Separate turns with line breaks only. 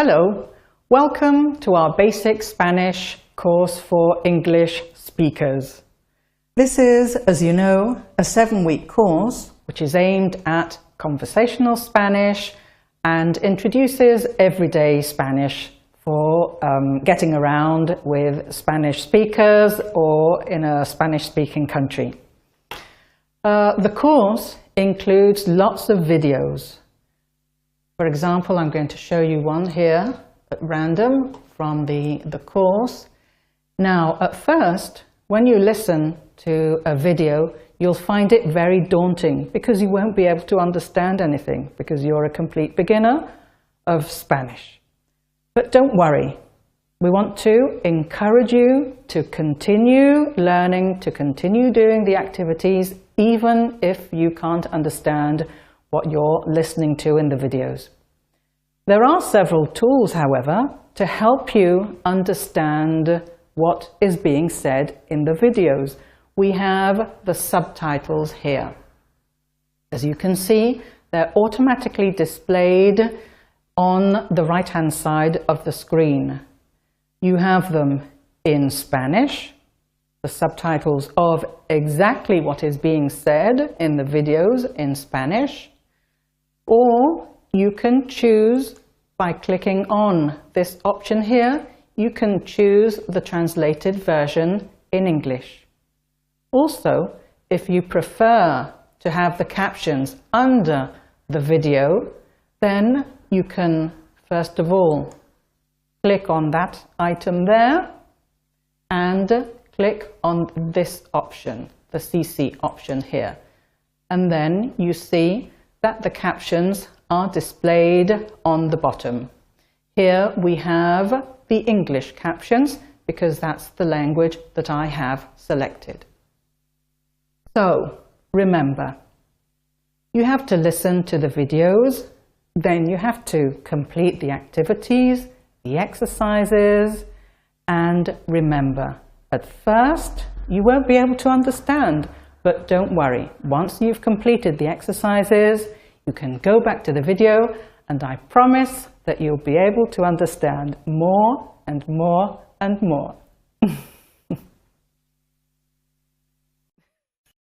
Hello, welcome to our Basic Spanish course for English speakers. This is, as you know, a 7-week course which is aimed at conversational Spanish and introduces everyday Spanish for getting around with Spanish speakers or in a Spanish-speaking country. The course includes lots of videos. For example, I'm going to show you one here at random from the course. Now, at first, when you listen to a video, you'll find it very daunting because you won't be able to understand anything because you're a complete beginner of Spanish. But don't worry, we want to encourage you to continue learning, to continue doing the activities, even if you can't understand what you're listening to in the videos. There are several tools, however, to help you understand what is being said in the videos. We have the subtitles here. As you can see, they're automatically displayed on the right-hand side of the screen. You have them in Spanish, the subtitles of exactly what is being said in the videos in Spanish, or you can choose by clicking on this option here, you can choose the translated version in English. Also, if you prefer to have the captions under the video, then you can first of all click on that item there and click on this option, the CC option here. And then you see that the captions are displayed on the bottom. Here we have the English captions because that's the language that I have selected. So remember, you have to listen to the videos, then you have to complete the activities, the exercises, and remember, at first you won't be able to understand, but don't worry, once you've completed the exercises, you can go back to the video and I promise that you'll be able to understand more and more and more.